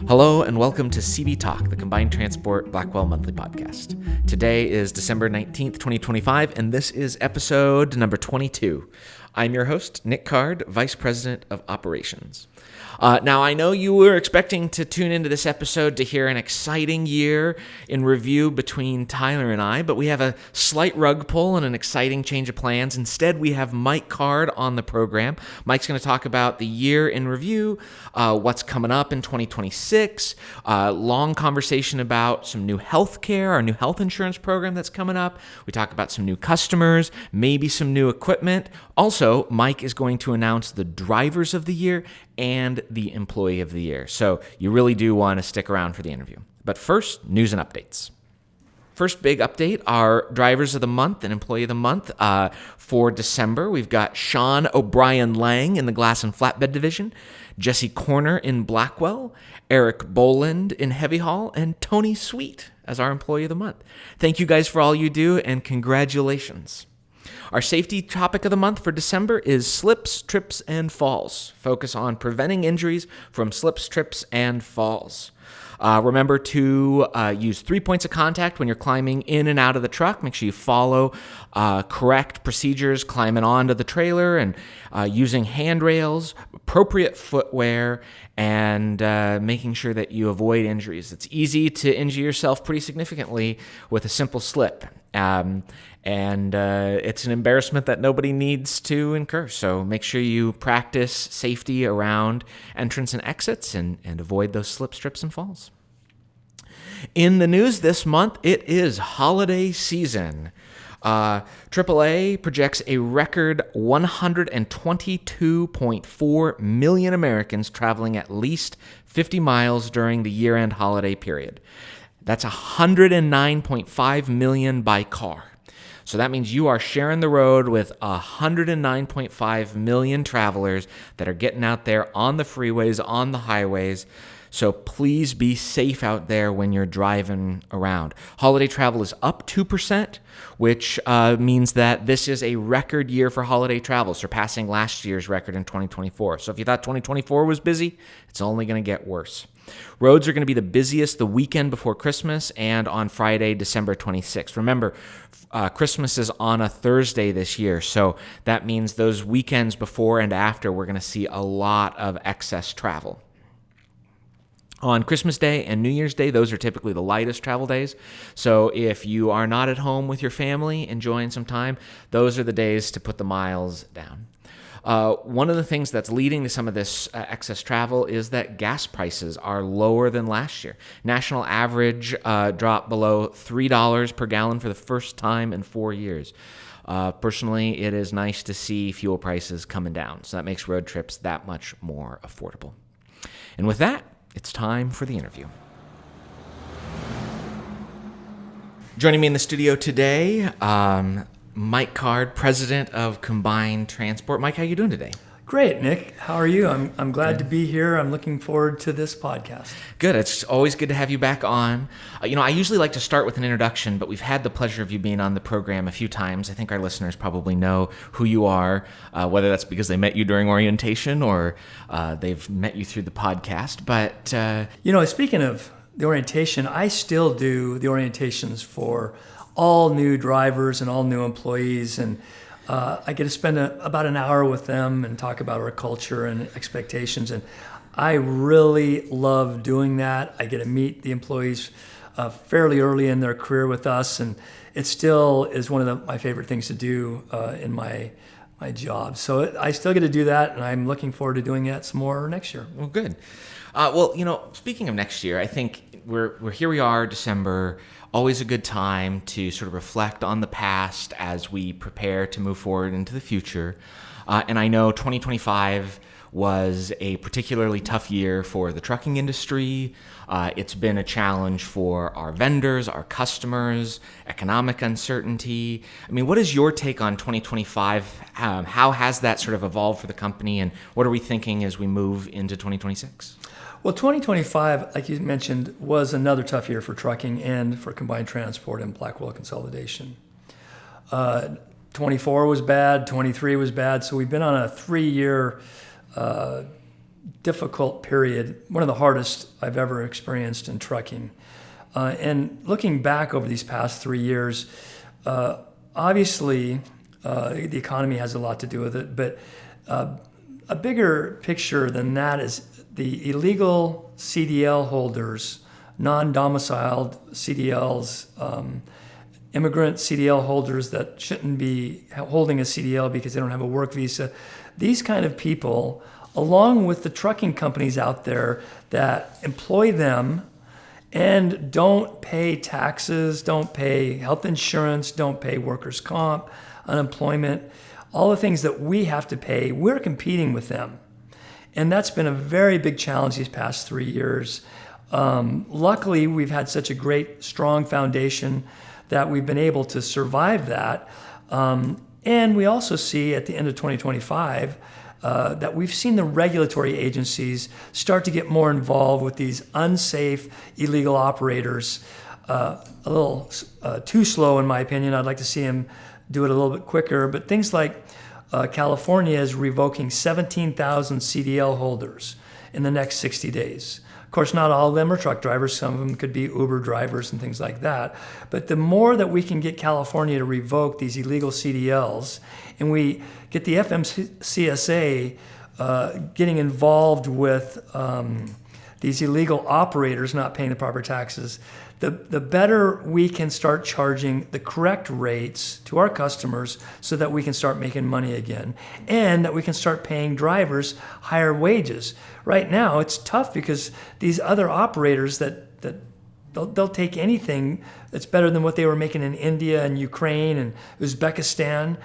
Hello and welcome to CB Talk, the Combined Transport Blackwell Monthly Podcast. Today is December 19th, 2025, and this is episode number 22. I'm your host, Nick Card, Vice President of Operations. Now, I know you were expecting to tune into this episode to hear an exciting year in review between Tyler and I, but we have a slight rug pull and an exciting change of plans. Instead, we have Mike Card on the program. Mike's going to talk about the year in review, what's coming up in 2026, long conversation about some new healthcare, our new health insurance program that's coming up. We talk about some new customers, maybe some new equipment. Also, Mike is going to announce the drivers of the year and the employee of the year. So you really do want to stick around for the interview. But first, news and updates. First big update, our drivers of the month and employee of the month for December. We've got Sean O'Brien Lang in the glass and flatbed division, Jesse Corner in Blackwell, Eric Boland in Heavy Haul, and Tony Sweet as our employee of the month. Thank you guys for all you do, and congratulations. Our safety topic of the month for December is slips, trips, and falls. Focus on preventing injuries from slips, trips, and falls. Remember to use 3 points of contact when you're climbing in and out of the truck. Make sure you follow correct procedures, climbing onto the trailer and using handrails, appropriate footwear, and making sure that you avoid injuries. It's easy to injure yourself pretty significantly with a simple slip. And it's an embarrassment that nobody needs to incur. So make sure you practice safety around entrance and exits and avoid those slips, trips, and falls. In the news this month, it is holiday season. AAA projects a record 122.4 million Americans traveling at least 50 miles during the year-end holiday period. That's 109.5 million by car. So that means you are sharing the road with 109.5 million travelers that are getting out there on the freeways, on the highways. So please be safe out there when you're driving around. Holiday travel is up 2%, which means that this is a record year for holiday travel, surpassing last year's record in 2024. So if you thought 2024 was busy, it's only going to get worse. Roads are going to be the busiest the weekend before Christmas and on Friday, December 26th. Remember, Christmas is on a Thursday this year, so that means those weekends before and after, we're going to see a lot of excess travel. On Christmas Day and New Year's Day, those are typically the lightest travel days. So if you are not at home with your family enjoying some time, those are the days to put the miles down. One of the things that's leading to some of this excess travel is that gas prices are lower than last year. National average dropped below $3 per gallon for the first time in 4 years. Personally, it is nice to see fuel prices coming down, so that makes road trips that much more affordable. And with that, it's time for the interview. Joining me in the studio today, Mike Card, President of Combined Transport. Mike, how you doing today? Great, Nick. How are you? I'm glad to be here. I'm looking forward to this podcast. Good. It's always good to have you back on. I usually like to start with an introduction, but we've had the pleasure of you being on the program a few times. I think our listeners probably know who you are, whether that's because they met you during orientation or they've met you through the podcast. But speaking of the orientation, I still do the orientations for all new drivers and all new employees, and I get to spend about an hour with them and talk about our culture and expectations, and I really love doing that. I get to meet the employees fairly early in their career with us, and it still is one of my favorite things to do in my job. So I still get to do that, and I'm looking forward to doing that some more next year. Well, good. Speaking of next year, I think we're here. We are December. Always a good time to sort of reflect on the past as we prepare to move forward into the future. And I know 2025 was a particularly tough year for the trucking industry. It's been a challenge for our vendors, our customers, economic uncertainty. I mean, what is your take on 2025? How has that sort of evolved for the company, and what are we thinking as we move into 2026? Well, 2025, like you mentioned, was another tough year for trucking and for combined transport and Blackwell consolidation. 24 was bad, 23 was bad, so we've been on a 3-year difficult period, one of the hardest I've ever experienced in trucking. And looking back over these past 3 years, obviously the economy has a lot to do with it, but a bigger picture than that is the illegal CDL holders, non-domiciled CDLs, immigrant CDL holders that shouldn't be holding a CDL because they don't have a work visa. These kind of people, along with the trucking companies out there that employ them and don't pay taxes, don't pay health insurance, don't pay workers' comp, unemployment, all the things that we have to pay, we're competing with them. And that's been a very big challenge these past 3 years. Luckily, we've had such a great, strong foundation that we've been able to survive that. And we also see at the end of 2025 that we've seen the regulatory agencies start to get more involved with these unsafe, illegal operators. A little too slow, in my opinion. I'd like to see them do it a little bit quicker. But things like California is revoking 17,000 CDL holders in the next 60 days. Of course, not all of them are truck drivers. Some of them could be Uber drivers and things like that. But the more that we can get California to revoke these illegal CDLs, and we get the FMCSA getting involved with these illegal operators not paying the proper taxes, the better we can start charging the correct rates to our customers so that we can start making money again, and that we can start paying drivers higher wages. Right now, it's tough because these other operators that they'll take anything that's better than what they were making in India and Ukraine and Uzbekistan.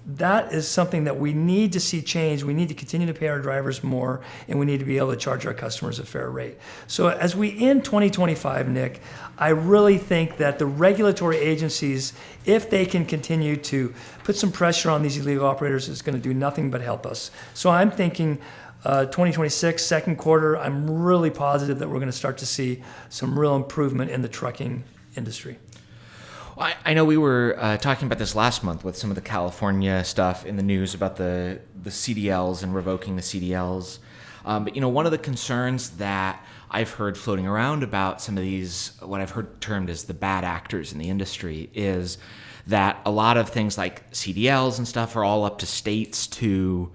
That is something that we need to see change. We need to continue to pay our drivers more, and we need to be able to charge our customers a fair rate. So as we end 2025, Nick, I really think that the regulatory agencies, if they can continue to put some pressure on these illegal operators, is going to do nothing but help us. So I'm thinking 2026, second quarter, I'm really positive that we're going to start to see some real improvement in the trucking industry. I know we were talking about this last month with some of the California stuff in the news about the CDLs and revoking the CDLs. But, one of the concerns that I've heard floating around about some of these, what I've heard termed as the bad actors in the industry, is that a lot of things like CDLs and stuff are all up to states to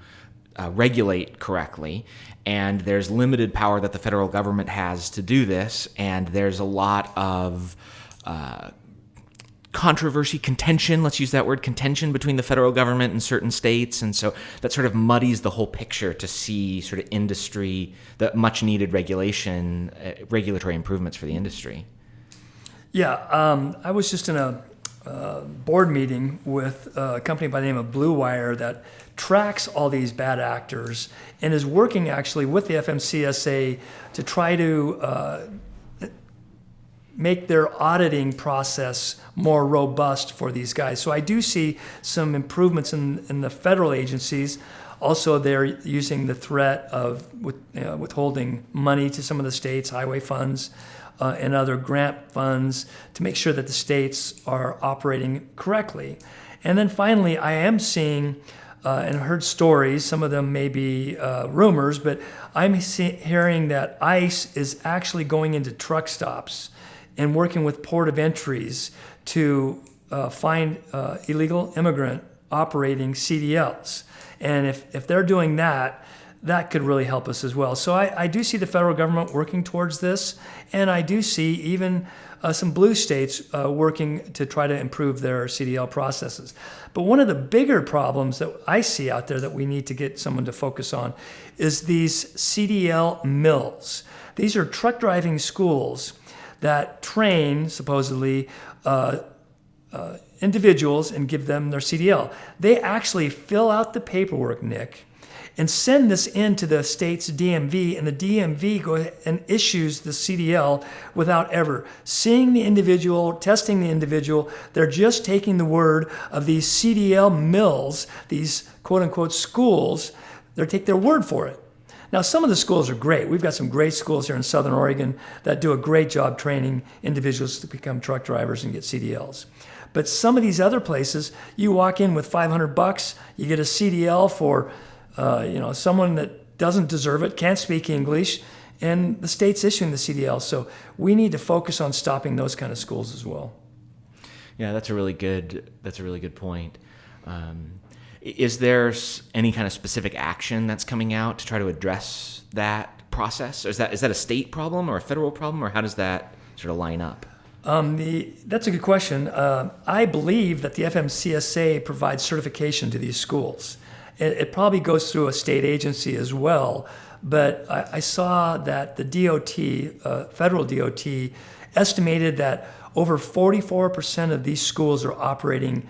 regulate correctly. And there's limited power that the federal government has to do this. And there's a lot of controversy, contention, let's use that word, contention between the federal government and certain states. And so that sort of muddies the whole picture to see sort of industry, the much needed regulation, regulatory improvements for the industry. Yeah, I was just in a board meeting with a company by the name of Blue Wire that tracks all these bad actors and is working actually with the FMCSA to try to make their auditing process more robust for these guys. So I do see some improvements in the federal agencies. Also, they're using the threat of withholding money to some of the states, highway funds, and other grant funds to make sure that the states are operating correctly. And then finally, I am seeing and heard stories, some of them may be rumors, but I'm hearing that ICE is actually going into truck stops and working with port of entries to find illegal immigrant operating CDLs. And if they're doing that, that could really help us as well. So I do see the federal government working towards this, and I do see even some blue states working to try to improve their CDL processes. But one of the bigger problems that I see out there that we need to get someone to focus on is these CDL mills. These are truck driving schools that train, supposedly, individuals and give them their CDL. They actually fill out the paperwork, Nick, and send this in to the state's DMV, and the DMV goes and issues the CDL without ever seeing the individual, testing the individual. They're just taking the word of these CDL mills, these quote-unquote schools. They take their word for it. Now, some of the schools are great. We've got some great schools here in Southern Oregon that do a great job training individuals to become truck drivers and get CDLs. But some of these other places, you walk in with $500, you get a CDL for, someone that doesn't deserve it, can't speak English, and the state's issuing the CDL. So we need to focus on stopping those kind of schools as well. Yeah, that's a really good point. Is there any kind of specific action that's coming out to try to address that process? Or is that a state problem or a federal problem, or how does that sort of line up? That's a good question. I believe that the FMCSA provides certification to these schools. It probably goes through a state agency as well, but I saw that the DOT, federal DOT, estimated that over 44% of these schools are operating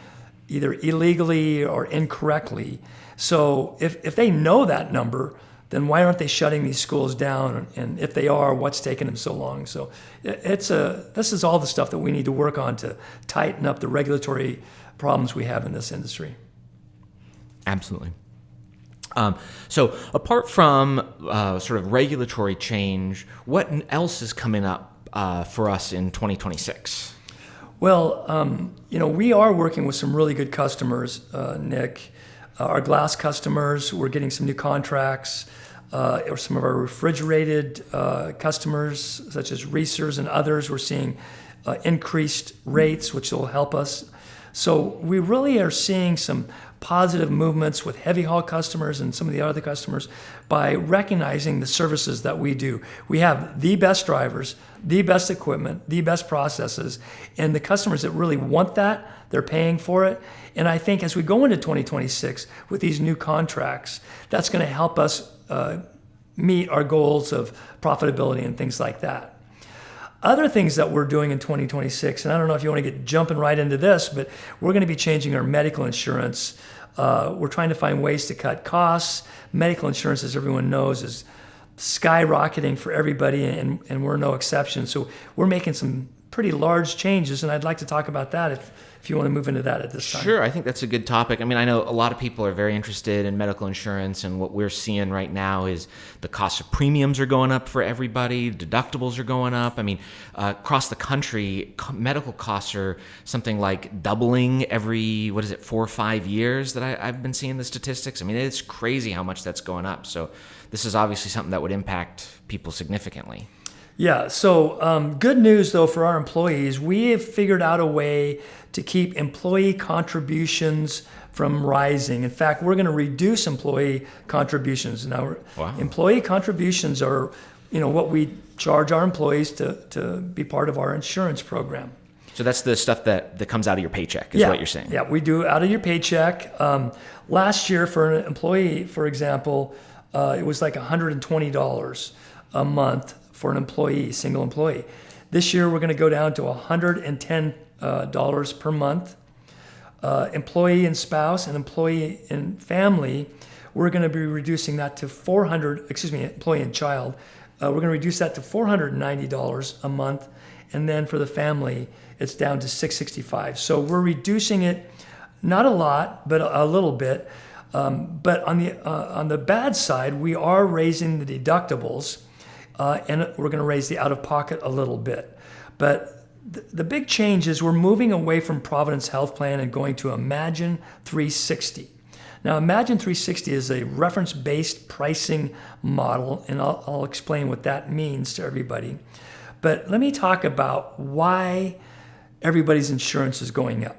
either illegally or incorrectly. So if they know that number, then why aren't they shutting these schools down? And if they are, what's taking them so long? So this is all the stuff that we need to work on to tighten up the regulatory problems we have in this industry. Absolutely. So apart from sort of regulatory change, what else is coming up for us in 2026? Well, we are working with some really good customers, Nick. Our glass customers, we're getting some new contracts. Or some of our refrigerated customers, such as Reesers and others, we're seeing increased rates, which will help us. So we really are seeing some positive movements with heavy haul customers and some of the other customers by recognizing the services that we do. We have the best drivers, the best equipment, the best processes, and the customers that really want that, they're paying for it. And I think as we go into 2026 with these new contracts, that's going to help us meet our goals of profitability and things like that. Other things that we're doing in 2026, and I don't know if you want to get jumping right into this, but we're going to be changing our medical insurance. We're trying to find ways to cut costs. Medical insurance, as everyone knows, is skyrocketing for everybody, and we're no exception. So we're making some pretty large changes, and I'd like to talk about that if you want to move into that at this time. Sure, I think that's a good topic. I mean, I know a lot of people are very interested in medical insurance, and what we're seeing right now is the cost of premiums are going up for everybody, deductibles are going up. I mean, across the country, medical costs are something like doubling every, 4 or 5 years that I've been seeing the statistics. I mean, it's crazy how much that's going up. So this is obviously something that would impact people significantly. Yeah, so good news, though, for our employees. We have figured out a way to keep employee contributions from rising. In fact, we're going to reduce employee contributions. Now, wow. Employee contributions are, what we charge our employees to be part of our insurance program. So that's the stuff that comes out of your paycheck, is what you're saying? Yeah, we do out of your paycheck. Last year, for an employee, for example, it was like $120 a month for an employee, single employee. This year, we're going to go down to $110 per month. Employee and spouse and employee and family, we're going to be reducing that to employee and child. We're going to reduce that to $490 a month. And then for the family, it's down to $665. So we're reducing it, not a lot, but a little bit. But on the bad side, we are raising the deductibles. And we're going to raise the out-of-pocket a little bit. But the big change is we're moving away from Providence Health Plan and going to Imagine 360. Now, Imagine 360 is a reference-based pricing model, and I'll explain what that means to everybody. But let me talk about why everybody's insurance is going up.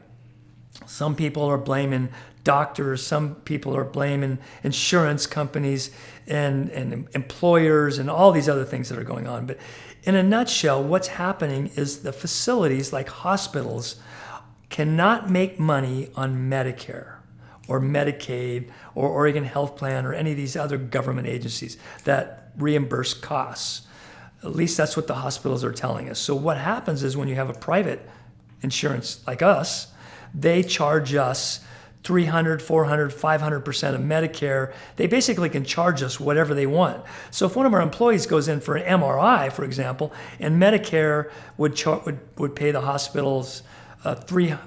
Some people are blaming doctors, some people are blaming insurance companies and employers and all these other things that are going on. But in a nutshell, what's happening is the facilities like hospitals cannot make money on Medicare or Medicaid or Oregon Health Plan or any of these other government agencies that reimburse costs. At least that's what the hospitals are telling us. So what happens is when you have a private insurance like us, they charge us 300, 400, 500% of Medicare. They basically can charge us whatever they want. So if one of our employees goes in for an MRI, for example, and Medicare would pay the hospitals $350,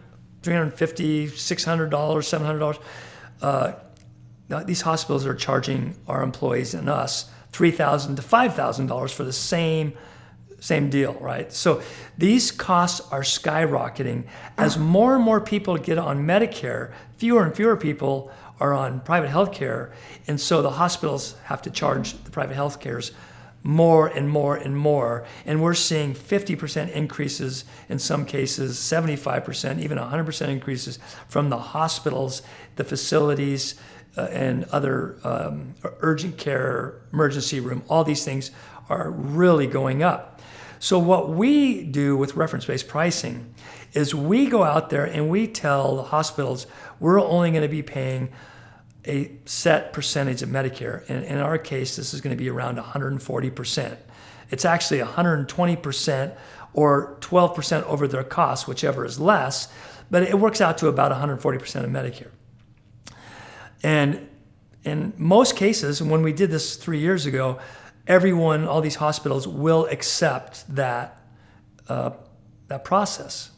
$600, $700, these hospitals are charging our employees and us $3,000 to $5,000 for the same deal, right? So these costs are skyrocketing. As more and more people get on Medicare, fewer and fewer people are on private health care, and so the hospitals have to charge the private health cares more and more and more, and we're seeing 50% increases in some cases, 75%, even 100% increases from the hospitals, the facilities, and other urgent care, emergency room. All these things are really going up. So what we do with reference-based pricing is we go out there and we tell the hospitals we're only going to be paying a set percentage of Medicare. And in our case, this is going to be around 140%. It's actually 120% or 12% over their costs, whichever is less, but it works out to about 140% of Medicare. And in most cases, when we did this 3 years ago, all these hospitals will accept that process.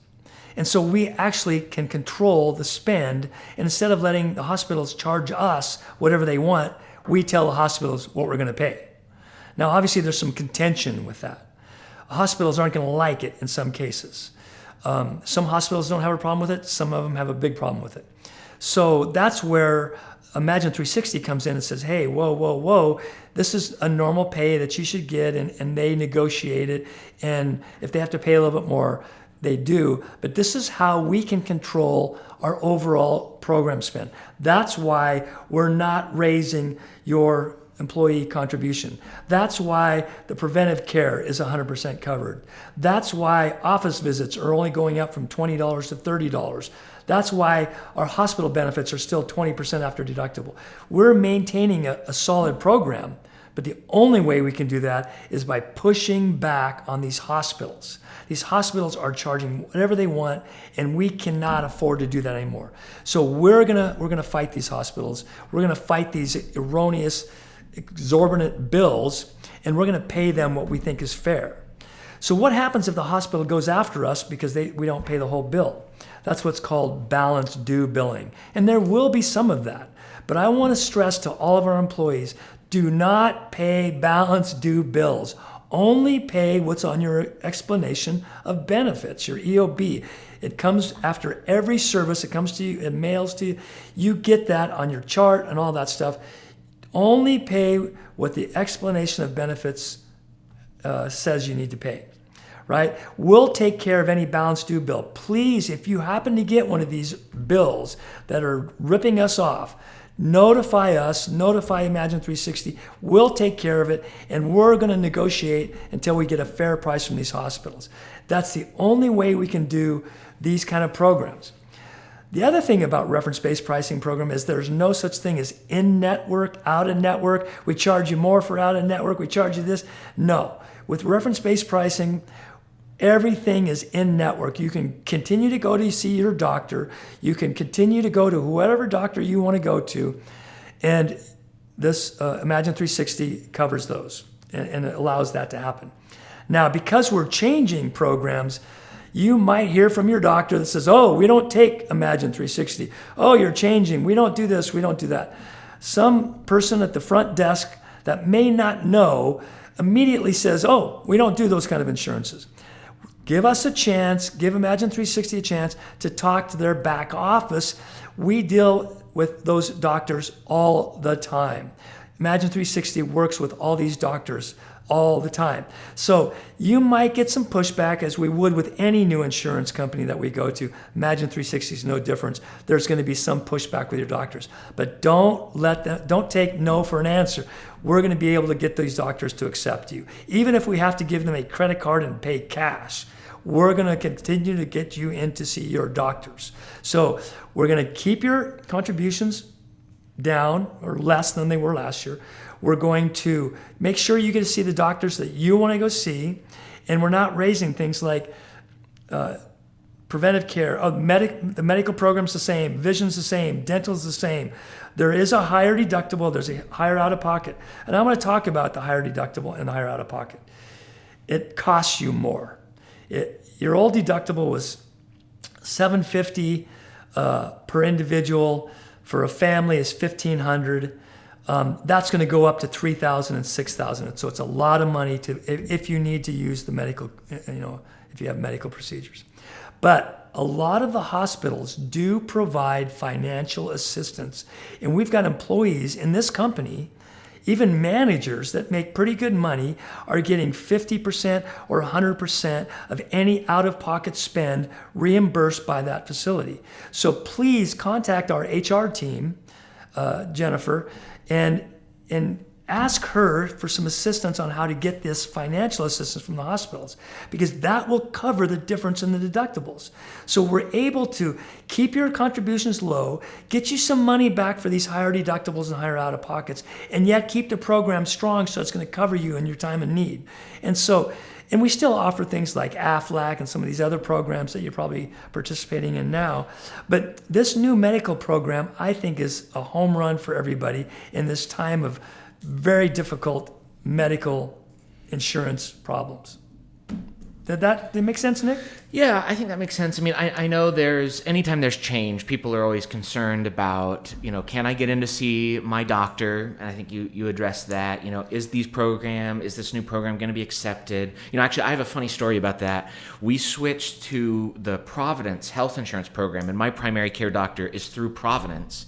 And so we actually can control the spend, and instead of letting the hospitals charge us whatever they want, we tell the hospitals what we're going to pay. Now, obviously, there's some contention with that. Hospitals aren't going to like it in some cases. Some hospitals don't have a problem with it. Some of them have a big problem with it. So that's where Imagine 360 comes in and says, hey, whoa, this is a normal pay that you should get, and they negotiate it. And if they have to pay a little bit more, they do. But this is how we can control our overall program spend. That's why we're not raising your employee contribution. That's why the preventive care is 100% covered. That's why office visits are only going up from $20 to $30. That's why our hospital benefits are still 20% after deductible. We're maintaining a solid program, but the only way we can do that is by pushing back on these hospitals. These hospitals are charging whatever they want, and we cannot afford to do that anymore. So we're gonna fight these hospitals. We're gonna fight these erroneous, exorbitant bills, and we're gonna pay them what we think is fair. So what happens if the hospital goes after us because we don't pay the whole bill? That's what's called balance due billing. And there will be some of that. But I want to stress to all of our employees, do not pay balance due bills. Only pay what's on your explanation of benefits, your EOB. It comes after every service. It comes to you, it mails to you. You get that on your chart and all that stuff. Only pay what the explanation of benefits says you need to pay. Right? We'll take care of any balance due bill. Please, if you happen to get one of these bills that are ripping us off, notify us, notify Imagine 360. We'll take care of it, and we're going to negotiate until we get a fair price from these hospitals. That's the only way we can do these kind of programs. The other thing about reference-based pricing program is there's no such thing as in-network, out-of-network. We charge you more for out-of-network. We charge you this. No. With reference-based pricing, everything is in network. You can continue to go to see your doctor. You can continue to go to whatever doctor you want to go to. And this Imagine 360 covers those and it allows that to happen. Now, because we're changing programs, you might hear from your doctor that says, oh, we don't take Imagine 360. Oh, you're changing. We don't do this. We don't do that. Some person at the front desk that may not know immediately says, oh, we don't do those kind of insurances. Give us a chance, give Imagine 360 a chance to talk to their back office. We deal with those doctors all the time. Imagine 360 works with all these doctors all the time. So you might get some pushback as we would with any new insurance company that we go to. Imagine 360 is no difference. There's going to be some pushback with your doctors. But don't take no for an answer. We're going to be able to get these doctors to accept you. Even if we have to give them a credit card and pay cash, we're going to continue to get you in to see your doctors. So we're going to keep your contributions down or less than they were last year. We're going to make sure you get to see the doctors that you want to go see. And we're not raising things like preventive care. The medical program's the same. Vision's the same. Dental's the same. There is a higher deductible. There's a higher out-of-pocket. And I'm going to talk about the higher deductible and the higher out-of-pocket. It costs you more. Your old deductible was $750 per individual. For a family is $1,500. That's going to go up to $3,000 and $6,000. So it's a lot of money if you need to use the medical, if you have medical procedures. But a lot of the hospitals do provide financial assistance. And we've got employees in this company, even managers that make pretty good money, are getting 50% or 100% of any out-of-pocket spend reimbursed by that facility. So please contact our HR team, Jennifer, and ask her for some assistance on how to get this financial assistance from the hospitals, because that will cover the difference in the deductibles. So we're able to keep your contributions low, get you some money back for these higher deductibles and higher out-of-pockets, and yet keep the program strong so it's going to cover you in your time of need. And we still offer things like AFLAC and some of these other programs that you're probably participating in now. But this new medical program, I think, is a home run for everybody in this time of very difficult medical insurance problems. Did that make sense, Nick? Yeah, I think that makes sense. I mean, I know anytime there's change, people are always concerned about, can I get in to see my doctor? And I think you addressed that. Is this new program going to be accepted? Actually, I have a funny story about that. We switched to the Providence health insurance program, and my primary care doctor is through Providence.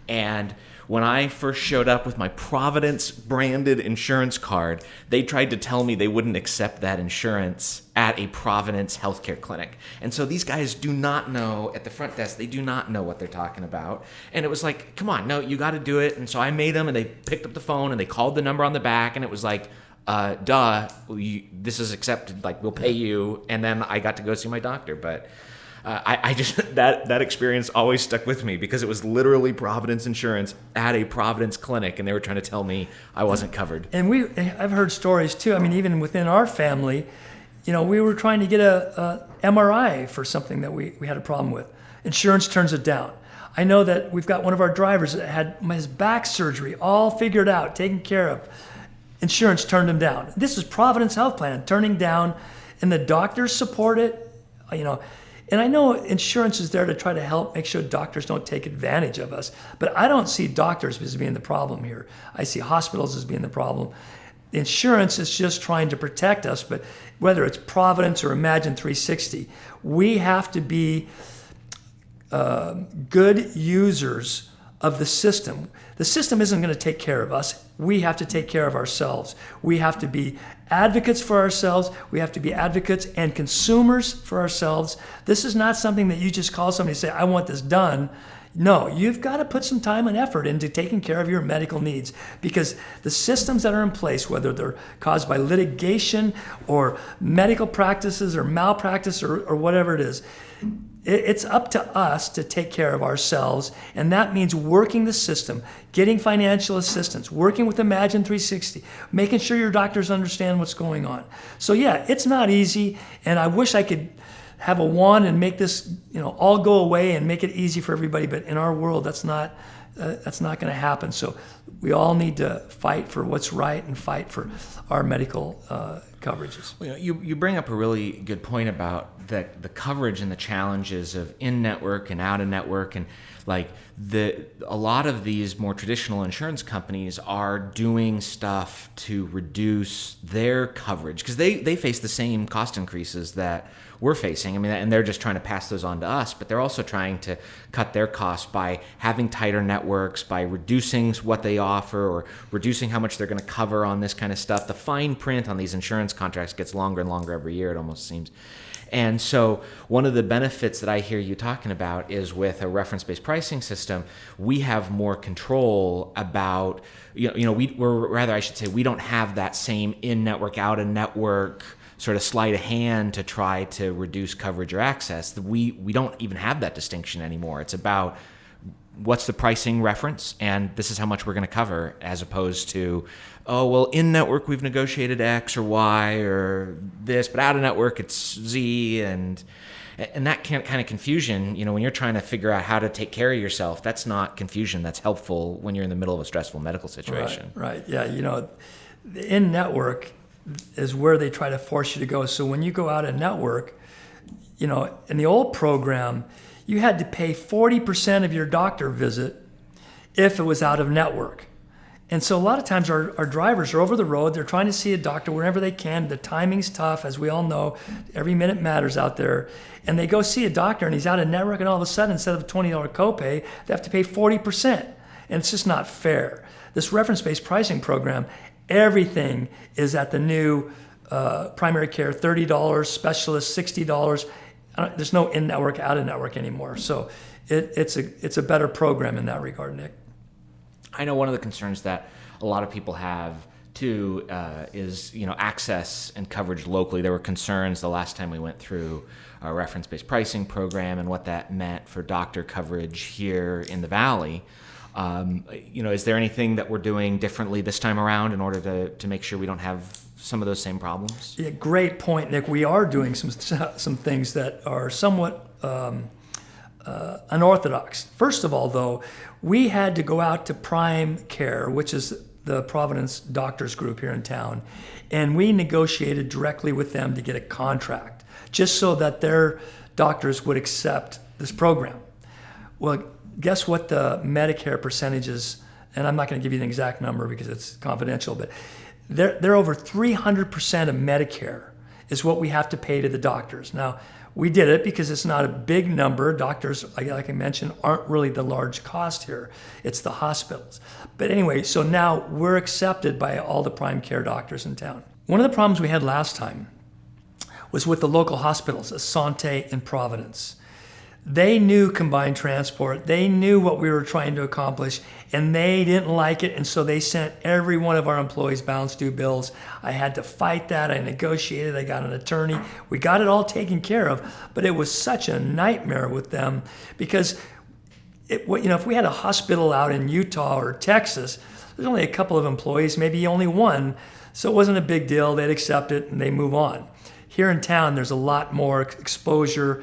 And when I first showed up with my Providence branded insurance card, they tried to tell me they wouldn't accept that insurance at a Providence healthcare clinic. And so these guys do not know, at the front desk, they do not know what they're talking about. And it was like, come on, no, you got to do it. And so I made them, and they picked up the phone and they called the number on the back, and it was like, this is accepted, like, we'll pay you. And then I got to go see my doctor. But I just that experience always stuck with me, because it was literally Providence Insurance at a Providence clinic, and they were trying to tell me I wasn't covered. And I've heard stories too. I mean, even within our family, we were trying to get a MRI for something that we had a problem with. Insurance turns it down. I know that we've got one of our drivers that had his back surgery all figured out, taken care of. Insurance turned him down. This is Providence Health Plan turning down, and the doctors support it. And I know insurance is there to try to help make sure doctors don't take advantage of us, but I don't see doctors as being the problem here. I see hospitals as being the problem. Insurance is just trying to protect us, but whether it's Providence or Imagine 360, we have to be good users of the system. The system isn't going to take care of us. We have to take care of ourselves. We have to be advocates for ourselves. We have to be advocates and consumers for ourselves. This is not something that you just call somebody and say, I want this done. No, you've got to put some time and effort into taking care of your medical needs, because the systems that are in place, whether they're caused by litigation or medical practices or malpractice or whatever it is, it's up to us to take care of ourselves, and that means working the system, getting financial assistance, working with Imagine 360, making sure your doctors understand what's going on. So yeah, it's not easy, and I wish I could have a wand and make this, all go away and make it easy for everybody, but in our world, that's not going to happen. So we all need to fight for what's right and fight for our medical coverages. Well, you bring up a really good point about the coverage and the challenges of in-network and out-of-network, and like a lot of these more traditional insurance companies are doing stuff to reduce their coverage, because they face the same cost increases that we're facing. I mean, and they're just trying to pass those on to us, but they're also trying to cut their costs by having tighter networks, by reducing what they offer or reducing how much they're going to cover on this kind of stuff. The fine print on these insurance contracts gets longer and longer every year, it almost seems. And so one of the benefits that I hear you talking about is with a reference-based pricing system, we have more control about, we don't have that same in-network, out-of-network sort of sleight of hand to try to reduce coverage or access. We don't even have that distinction anymore. It's about what's the pricing reference, and this is how much we're going to cover, as opposed to, oh, well, in-network we've negotiated X or Y or this, but out-of-network it's Z, and that kind of confusion, when you're trying to figure out how to take care of yourself, that's not confusion. That's helpful when you're in the middle of a stressful medical situation. Right. Yeah, the in-network is where they try to force you to go. So when you go out of network, in the old program, you had to pay 40% of your doctor visit if it was out of network. And so a lot of times our drivers are over the road. They're trying to see a doctor whenever they can. The timing's tough, as we all know. Every minute matters out there. And they go see a doctor, and he's out of network, and all of a sudden, instead of a $20 copay, they have to pay 40%. And it's just not fair. This reference-based pricing program, everything is at the new primary care, $30, specialist, $60. There's no in-network, out-of-network anymore. So it's a better program in that regard, Nick. I know one of the concerns that a lot of people have too is access and coverage locally. There were concerns the last time we went through a reference-based pricing program and what that meant for doctor coverage here in the Valley. Is there anything that we're doing differently this time around in order to make sure we don't have some of those same problems? Yeah, great point, Nick. We are doing some things that are somewhat unorthodox. First of all, though, we had to go out to Prime Care, which is the Providence Doctors Group here in town, and we negotiated directly with them to get a contract, just so that their doctors would accept this program. Well, guess what the Medicare percentages, and I'm not going to give you the exact number because it's confidential, but they're over 300% of Medicare is what we have to pay to the doctors. Now, we did it because it's not a big number. Doctors, like I mentioned, aren't really the large cost here. It's the hospitals. But anyway, so now we're accepted by all the Prime Care doctors in town. One of the problems we had last time was with the local hospitals, Asante and Providence. They knew combined transport. They knew what we were trying to accomplish, and they didn't like it, and so they sent every one of our employees balance due bills. I had to fight that. I negotiated. I got an attorney. We got it all taken care of, but it was such a nightmare with them because, if we had a hospital out in Utah or Texas, there's only a couple of employees, maybe only one, so it wasn't a big deal. They'd accept it, and they move on. Here in town, there's a lot more exposure.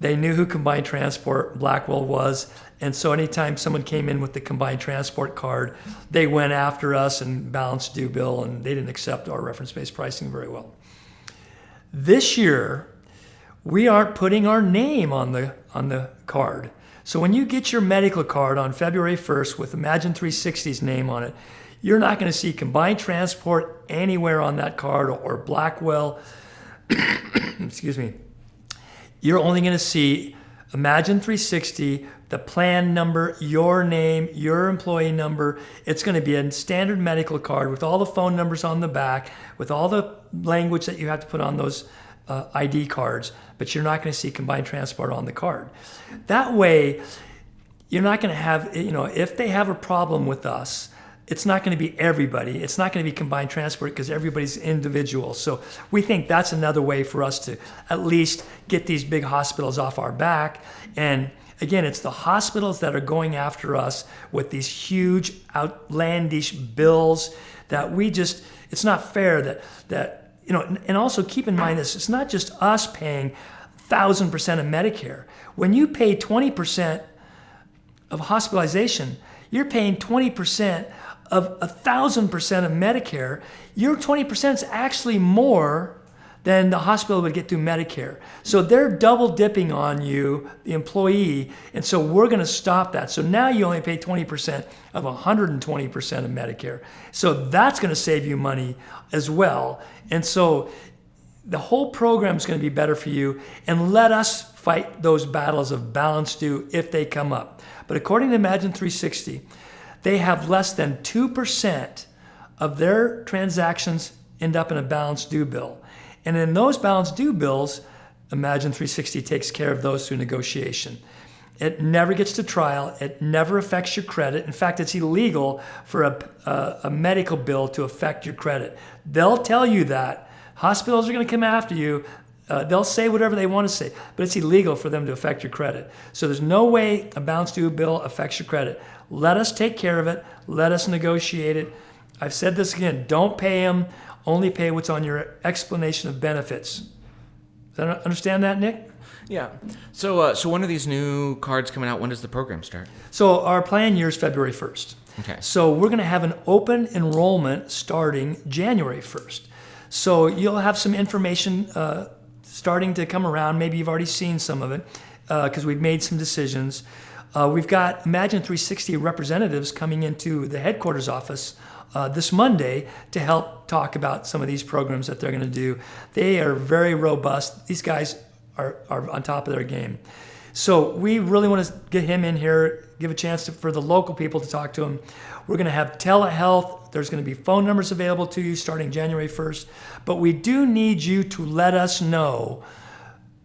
They knew who Combined Transport Blackwell was, and so anytime someone came in with the Combined Transport card, they went after us and balanced due bill, and they didn't accept our reference-based pricing very well. This year, we aren't putting our name on the card. So when you get your medical card on February 1st with Imagine 360's name on it, you're not going to see Combined Transport anywhere on that card or Blackwell. Excuse me. You're only going to see Imagine 360, the plan number, your name, your employee number. It's going to be a standard medical card with all the phone numbers on the back, with all the language that you have to put on those ID cards, but you're not going to see Combined Transport on the card. That way, you're not going to have, if they have a problem with us, it's not going to be everybody. It's not going to be Combined Transport because everybody's individual. So we think that's another way for us to at least get these big hospitals off our back. And again, it's the hospitals that are going after us with these huge outlandish bills that it's not fair that and also keep in mind this, it's not just us paying 1,000% of Medicare. When you pay 20% of hospitalization, you're paying 20% of 1,000% of Medicare. Your 20% is actually more than the hospital would get through Medicare. So they're double dipping on you, the employee, and so we're going to stop that. So now you only pay 20% of 120% of Medicare. So that's going to save you money as well. And so the whole program is going to be better for you, and let us fight those battles of balance due if they come up. But according to Imagine 360, they have less than 2% of their transactions end up in a balance due bill. And in those balance due bills, Imagine 360 takes care of those through negotiation. It never gets to trial. It never affects your credit. In fact, it's illegal for a medical bill to affect your credit. They'll tell you that. Hospitals are going to come after you. They'll say whatever they want to say, but it's illegal for them to affect your credit. So there's no way a balance due bill affects your credit. Let us take care of it. Let us negotiate it. I've said this again, don't pay them. Only pay what's on your explanation of benefits. Understand that, Nick? Yeah. So when are these new cards coming out? When does the program start? So our plan year is February 1st. Okay. So we're going to have an open enrollment starting January 1st. So you'll have some information starting to come around. Maybe you've already seen some of it because we've made some decisions. We've got Imagine 360 representatives coming into the headquarters office this Monday to help talk about some of these programs that they're going to do. They are very robust. These guys are on top of their game. So we really want to get him in here, give a chance for the local people to talk to him. We're going to have telehealth. There's going to be phone numbers available to you starting January 1st. But we do need you to let us know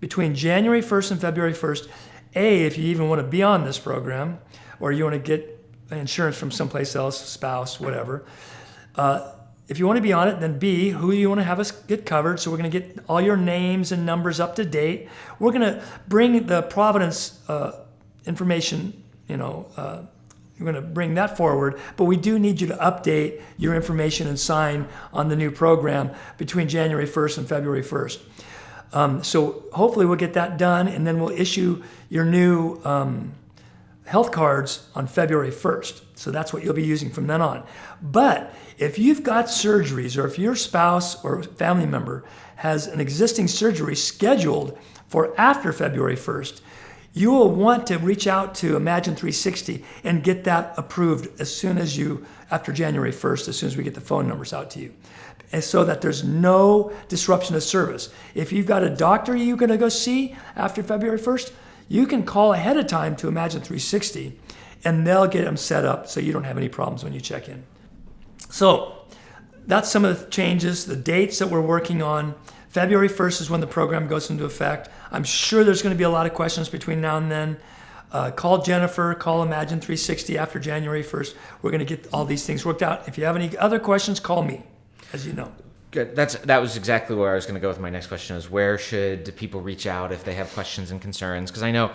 between January 1st and February 1st, if you even want to be on this program, or you want to get insurance from someplace else, spouse, whatever. If you want to be on it, then B, who you want to have us get covered. So we're going to get all your names and numbers up to date. We're going to bring the Providence information, we're going to bring that forward, but we do need you to update your information and sign on the new program between January 1st and February 1st. So hopefully we'll get that done, and then we'll issue your new health cards on February 1st. So that's what you'll be using from then on. But if you've got surgeries, or if your spouse or family member has an existing surgery scheduled for after February 1st, you will want to reach out to Imagine 360 and get that approved after January 1st, as soon as we get the phone numbers out to you. And so that there's no disruption of service. If you've got a doctor you're going to go see after February 1st, you can call ahead of time to Imagine 360 and they'll get them set up so you don't have any problems when you check in. So that's some of the changes, the dates that we're working on. February 1st is when the program goes into effect. I'm sure there's going to be a lot of questions between now and then. Call Jennifer, call Imagine 360 after January 1st. We're going to get all these things worked out. If you have any other questions, call me, as you know. Good. That was exactly where I was going to go with my next question, is where should people reach out if they have questions and concerns? Because I know,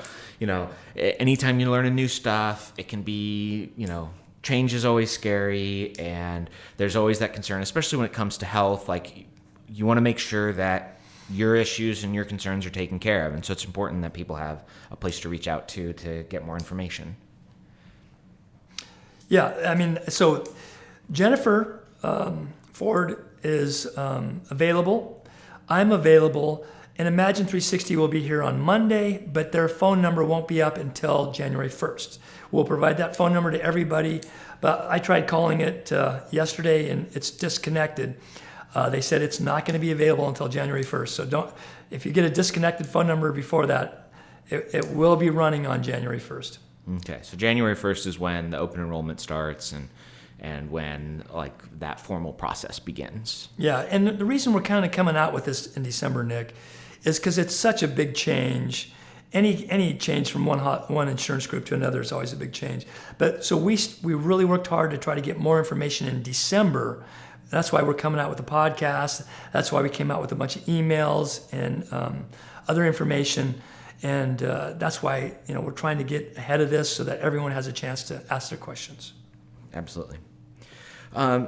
anytime you learn a new stuff, it can be, change is always scary, and there's always that concern, especially when it comes to health. Like, you want to make sure that your issues and your concerns are taken care of. And so it's important that people have a place to reach out to get more information. Yeah, so Jennifer Ford is available. I'm available. And Imagine 360 will be here on Monday, but their phone number won't be up until January 1st. We'll provide that phone number to everybody, but I tried calling it yesterday and it's disconnected. They said it's not going to be available until January 1st. So if you get a disconnected phone number before that, it will be running on January 1st. Okay, so January 1st is when the open enrollment starts and when that formal process begins. Yeah, and the reason we're kind of coming out with this in December, Nick, is because it's such a big change. Any change from one insurance group to another is always a big change. But so we really worked hard to try to get more information in December. That's why we're coming out with the podcast. That's why we came out with a bunch of emails and other information. And that's why we're trying to get ahead of this so that everyone has a chance to ask their questions. Absolutely. I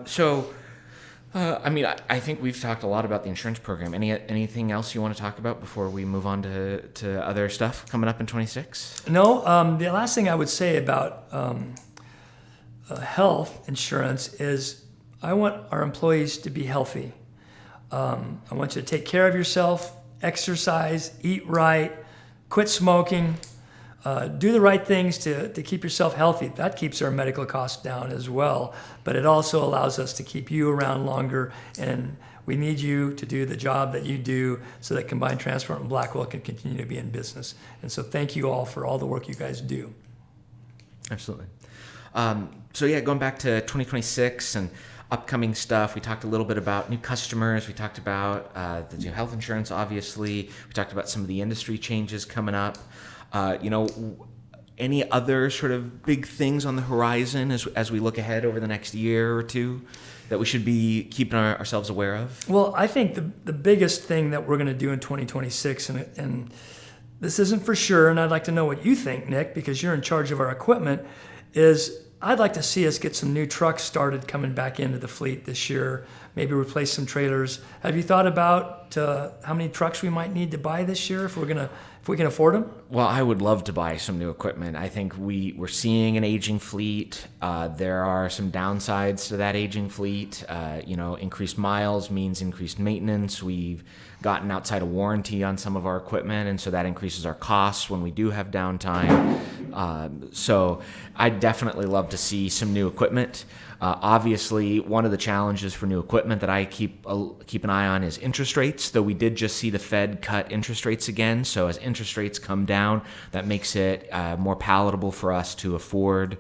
think we've talked a lot about the insurance program. Anything else you want to talk about before we move on to other stuff coming up in 26? No. The last thing I would say about health insurance is I want our employees to be healthy. I want you to take care of yourself, exercise, eat right, quit smoking, do the right things to keep yourself healthy. That keeps our medical costs down as well, but it also allows us to keep you around longer, and we need you to do the job that you do so that Combined Transport and Blackwell can continue to be in business. And so thank you all for all the work you guys do. Absolutely. Going back to 2026 and upcoming stuff, we talked a little bit about new customers. We talked about the new health insurance, obviously. We talked about some of the industry changes coming up. Any other sort of big things on the horizon as we look ahead over the next year or two that we should be keeping ourselves aware of? Well, I think the biggest thing that we're going to do in 2026, and this isn't for sure, and I'd like to know what you think, Nick, because you're in charge of our equipment, is I'd like to see us get some new trucks started coming back into the fleet this year, maybe replace some trailers. Have you thought about how many trucks we might need to buy this year if we're going to if we can afford them. Well, I would love to buy some new equipment. I think we're seeing an aging fleet. There are some downsides to that aging fleet. Increased miles means increased maintenance. We've gotten outside of warranty on some of our equipment, and so that increases our costs when we do have downtime. So I'd definitely love to see some new equipment. Obviously, one of the challenges for new equipment that I keep an eye on is interest rates, though we did just see the Fed cut interest rates again. So as interest rates come down, that makes it more palatable for us to afford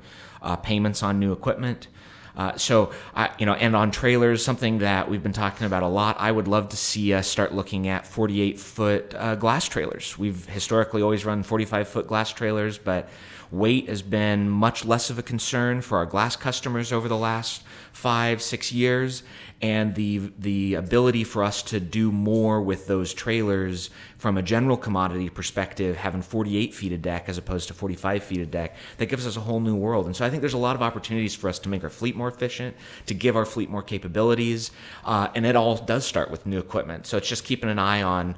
payments on new equipment. And on trailers, something that we've been talking about a lot, I would love to see us start looking at 48-foot glass trailers. We've historically always run 45-foot glass trailers, but weight has been much less of a concern for our glass customers over the last 5-6 years, and the ability for us to do more with those trailers from a general commodity perspective, having 48 feet of deck as opposed to 45 feet of deck, that gives us a whole new world. And so I think there's a lot of opportunities for us to make our fleet more efficient, to give our fleet more capabilities, and it all does start with new equipment. So it's just keeping an eye on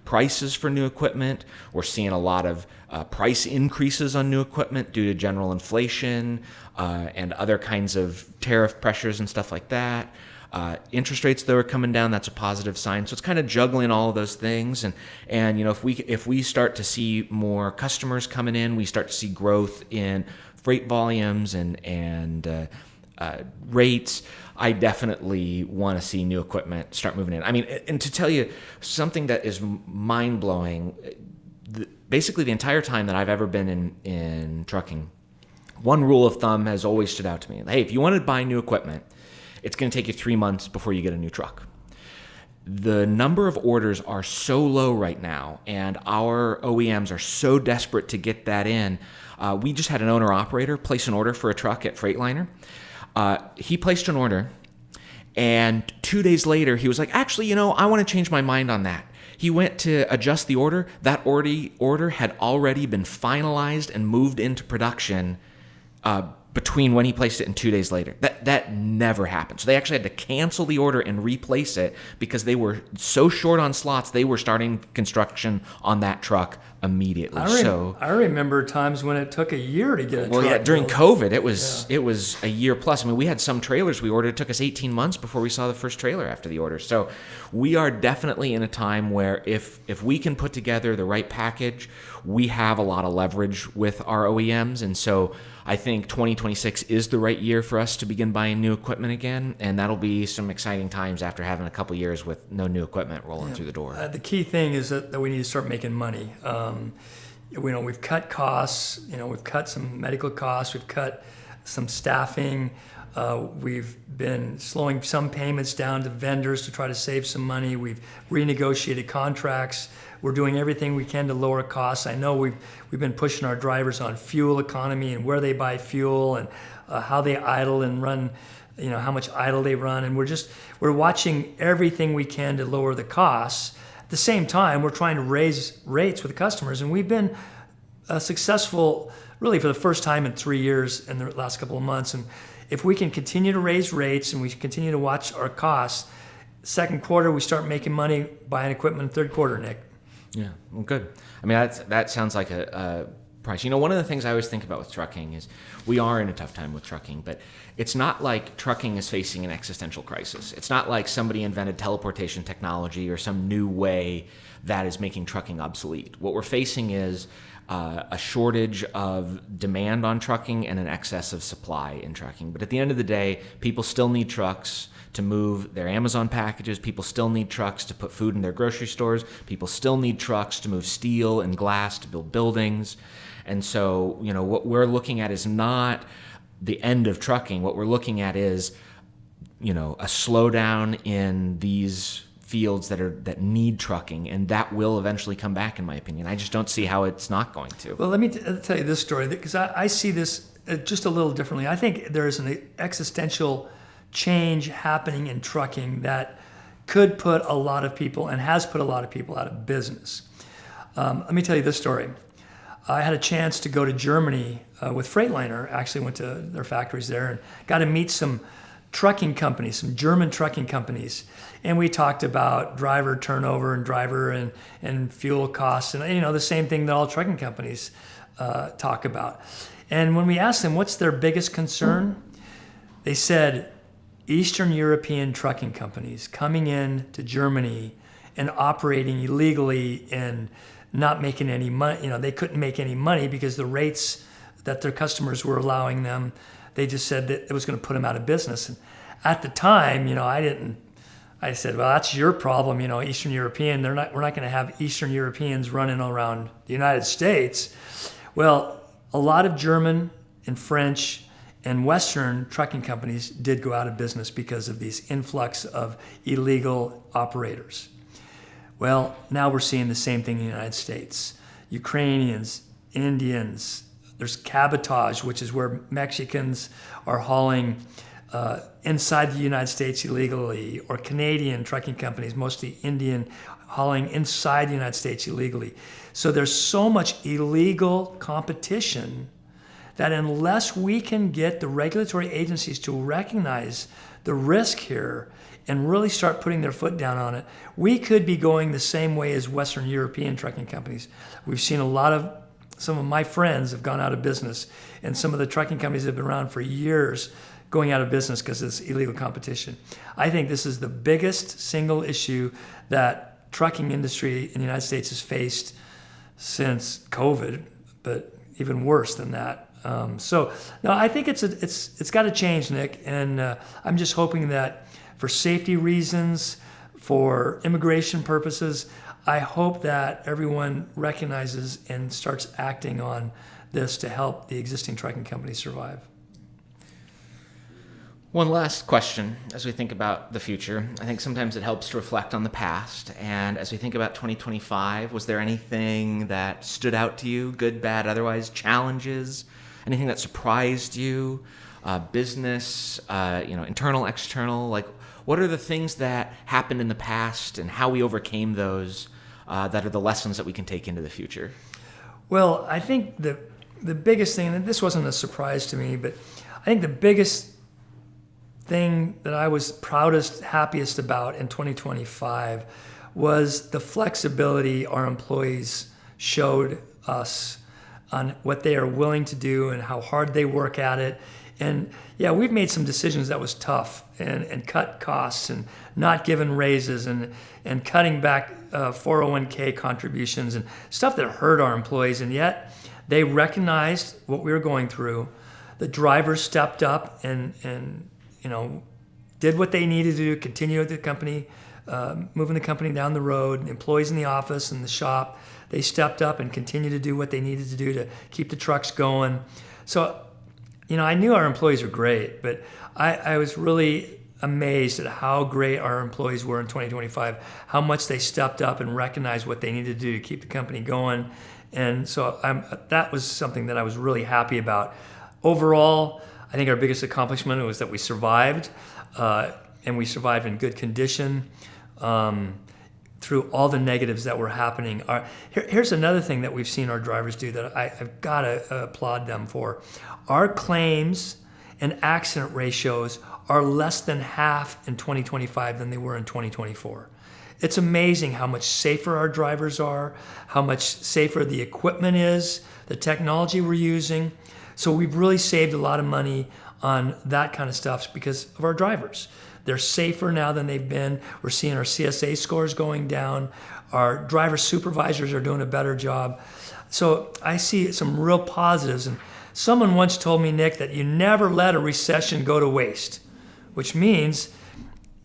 prices for new equipment. We're seeing a lot of price increases on new equipment due to general inflation and other kinds of tariff pressures and stuff like that. Interest rates, though, are coming down. That's a positive sign. So it's kind of juggling all of those things. And if we start to see more customers coming in, we start to see growth in freight volumes and rates, I definitely want to see new equipment start moving in. I mean, and to tell you something that is mind-blowing, basically the entire time that I've ever been in trucking, one rule of thumb has always stood out to me. Hey, if you want to buy new equipment, it's going to take you 3 months before you get a new truck. The number of orders are so low right now, and our OEMs are so desperate to get that in. We just had an owner-operator place an order for a truck at Freightliner. He placed an order, and 2 days later, he was like, actually, I want to change my mind on that. He went to adjust the order. That order had already been finalized and moved into production between when he placed it and 2 days later. That never happened. So they actually had to cancel the order and replace it because they were so short on slots, they were starting construction on that truck immediately. I remember times when it took a year to get a truck. Well, yeah, during COVID, it was a year plus. I mean, we had some trailers we ordered. It took us 18 months before we saw the first trailer after the order. So we are definitely in a time where if we can put together the right package, we have a lot of leverage with our OEMs. And so I think 2026 is the right year for us to begin buying new equipment again, and that'll be some exciting times after having a couple years with no new equipment rolling through the door. The key thing is that we need to start making money. We've cut costs. We've cut some medical costs. We've cut some staffing. We've been slowing some payments down to vendors to try to save some money. We've renegotiated contracts. We're doing everything we can to lower costs. I know we've been pushing our drivers on fuel economy and where they buy fuel and how they idle and run, how much idle they run. And we're watching everything we can to lower the costs. At the same time, we're trying to raise rates with the customers. And we've been successful really for the first time in 3 years in the last couple of months. And if we can continue to raise rates and we continue to watch our costs, second quarter we start making money buying equipment. Third quarter, Nick. Yeah, well, good. I mean, that sounds like a price. One of the things I always think about with trucking is we are in a tough time with trucking, but it's not like trucking is facing an existential crisis. It's not like somebody invented teleportation technology or some new way that is making trucking obsolete. What we're facing is a shortage of demand on trucking and an excess of supply in trucking. But at the end of the day, people still need trucks to move their Amazon packages. People still need trucks to put food in their grocery stores. People still need trucks to move steel and glass to build buildings. And so, what we're looking at is not the end of trucking. What we're looking at is, a slowdown in these fields that need trucking, and that will eventually come back, in my opinion. I just don't see how it's not going to. Well, let me tell you this story, because I see this just a little differently. I think there's an existential change happening in trucking that could put a lot of people, and has put a lot of people, out of business. Let me tell you this story. I had a chance to go to Germany with Freightliner. Actually went to their factories there and got to meet some trucking companies, some German trucking companies, and we talked about driver turnover and driver and fuel costs, and the same thing that all trucking companies talk about. And when we asked them what's their biggest concern, they said Eastern European trucking companies coming in to Germany and operating illegally and not making any money. They couldn't make any money because the rates that their customers were allowing them, they just said that it was going to put them out of business. And at the time, I said, well, that's your problem, Eastern European. We're not going to have Eastern Europeans running around the United States. Well, a lot of German and French and Western trucking companies did go out of business because of these influx of illegal operators. Well, now we're seeing the same thing in the United States. Ukrainians, Indians, there's cabotage, which is where Mexicans are hauling inside the United States illegally, or Canadian trucking companies, mostly Indian, hauling inside the United States illegally. So there's so much illegal competition that unless we can get the regulatory agencies to recognize the risk here and really start putting their foot down on it, we could be going the same way as Western European trucking companies. We've seen some of my friends have gone out of business, and some of the trucking companies that have been around for years going out of business because of this illegal competition. I think this is the biggest single issue that trucking industry in the United States has faced since COVID, but even worse than that. So no, I think it's got to change, Nick, and I'm just hoping that for safety reasons, for immigration purposes, I hope that everyone recognizes and starts acting on this to help the existing trucking companies survive. One last question as we think about the future. I think sometimes it helps to reflect on the past. And as we think about 2025, was there anything that stood out to you, good, bad, otherwise, challenges, anything that surprised you, business, internal, external? Like, what are the things that happened in the past and how we overcame those that are the lessons that we can take into the future? Well, I think the biggest thing, and this wasn't a surprise to me, but I think the biggest thing that I was proudest, happiest about in 2025 was the flexibility our employees showed us on what they are willing to do and how hard they work at it. And yeah, we've made some decisions that was tough and cut costs and not giving raises and cutting back 401k contributions and stuff that hurt our employees. And yet they recognized what we were going through. The drivers stepped up and did what they needed to do, continue the company, moving the company down the road. Employees in the office and the shop, they stepped up and continued to do what they needed to do to keep the trucks going. So, I knew our employees were great, but I was really amazed at how great our employees were in 2025, how much they stepped up and recognized what they needed to do to keep the company going. And so that was something that I was really happy about. Overall, I think our biggest accomplishment was that we survived, and we survived in good condition through all the negatives that were happening. Here's another thing that we've seen our drivers do that I've got to applaud them for. Our claims and accident ratios are less than half in 2025 than they were in 2024. It's amazing how much safer our drivers are, how much safer the equipment is, the technology we're using. So we've really saved a lot of money on that kind of stuff because of our drivers. They're safer now than they've been. We're seeing our CSA scores going down. Our driver supervisors are doing a better job. So I see some real positives. And someone once told me, Nick, that you never let a recession go to waste, which means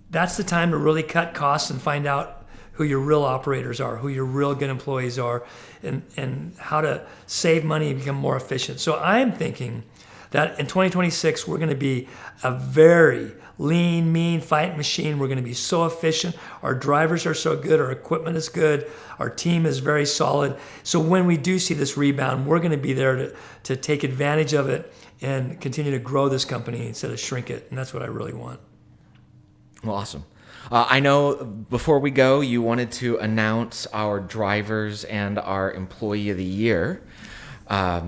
that's the time to really cut costs and find out who your real operators are, who your real good employees are, and how to save money and become more efficient. So I'm thinking that in 2026, we're going to be a very lean, mean fight machine. We're going to be so efficient. Our drivers are so good. Our equipment is good. Our team is very solid. So when we do see this rebound, we're going to be there to take advantage of it and continue to grow this company instead of shrink it. And that's what I really want. Well, awesome. I know before we go, you wanted to announce our drivers and our employee of the year. I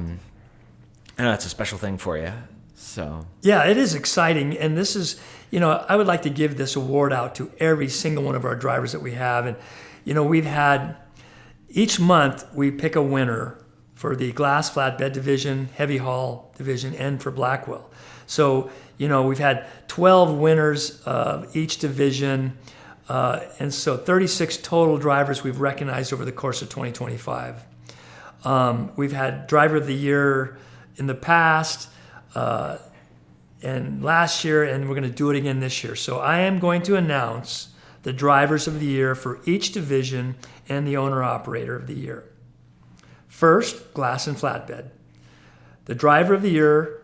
know that's a special thing for you. So yeah, it is exciting. And this is, I would like to give this award out to every single one of our drivers that we have. And, we've had, each month we pick a winner for the glass flatbed division, heavy haul division, and for Blackwell. So, we've had 12 winners of each division. And so 36 total drivers we've recognized over the course of 2025. We've had Driver of the Year in the past and last year, and we're going to do it again this year. So I am going to announce the Drivers of the Year for each division and the Owner-Operator of the Year. First, Glass and Flatbed. The Driver of the Year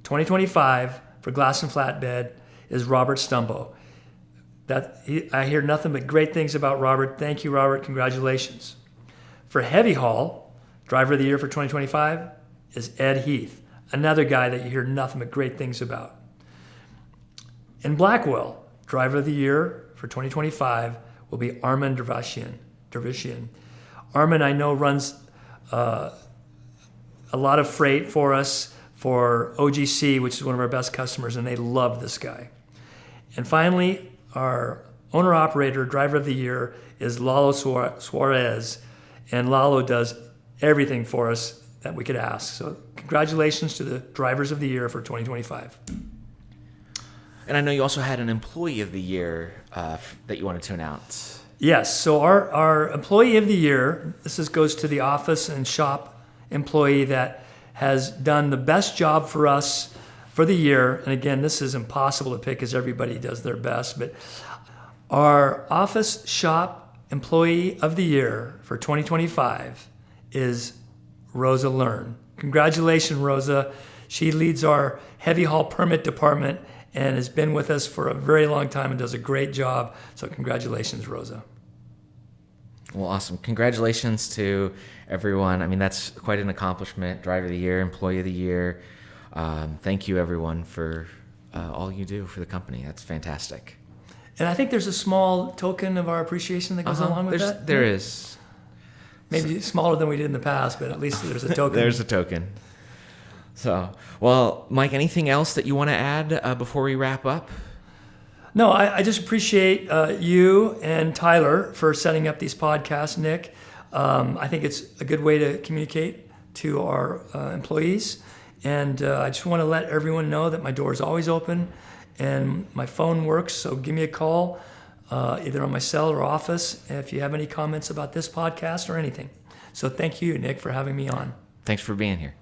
2025 for Glass and Flatbed is Robert Stumbo. I hear nothing but great things about Robert. Thank you, Robert. Congratulations. For Heavy Haul, Driver of the Year for 2025 is Ed Heath, another guy that you hear nothing but great things about. In Blackwell, Driver of the Year for 2025 will be Armin Dervishian. Armin, I know, runs a lot of freight for us for OGC, which is one of our best customers, and they love this guy. And finally, our Owner-Operator Driver of the Year is Lalo Suarez, and Lalo does everything for us that we could ask. So congratulations to the Drivers of the Year for 2025. And I know you also had an Employee of the Year that you wanted to announce. Yes, so our Employee of the Year, goes to the office and shop employee that has done the best job for us for the year. And again, this is impossible to pick because everybody does their best, but our office shop Employee of the Year for 2025 is Rosa Learn. Congratulations, Rosa. She leads our heavy haul permit department and has been with us for a very long time and does a great job. So congratulations, Rosa. Well, awesome. Congratulations to everyone. I mean, that's quite an accomplishment. Driver of the Year, Employee of the Year. Thank you, everyone, for all you do for the company. That's fantastic. And I think there's a small token of our appreciation that goes along with that. There is. Maybe smaller than we did in the past, but at least there's a token. There's a token. So, well, Mike, anything else that you want to add before we wrap up? No, I just appreciate you and Tyler for setting up these podcasts, Nick. I think it's a good way to communicate to our employees. And I just want to let everyone know that my door is always open and my phone works. So give me a call, either on my cell or office, if you have any comments about this podcast or anything. So thank you, Nick, for having me on. Thanks for being here.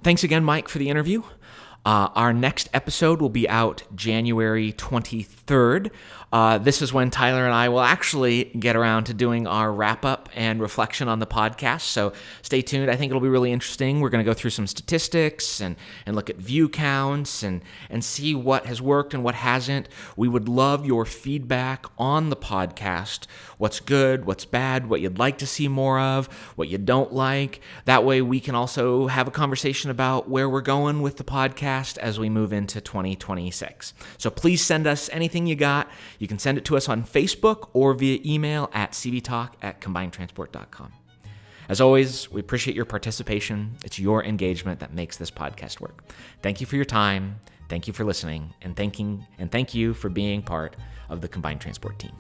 Thanks again, Mike, for the interview. Our next episode will be out January 23rd. This is when Tyler and I will actually get around to doing our wrap-up and reflection on the podcast, so stay tuned. I think it'll be really interesting. We're going to go through some statistics and look at view counts and see what has worked and what hasn't. We would love your feedback on the podcast, what's good, what's bad, what you'd like to see more of, what you don't like. That way we can also have a conversation about where we're going with the podcast as we move into 2026. So please send us anything you got. You can send it to us on Facebook or via email at cvtalk@combinedtransport.com. As always, we appreciate your participation. It's your engagement that makes this podcast work. Thank you for your time. Thank you for listening, and thank you for being part of the Combined Transport team.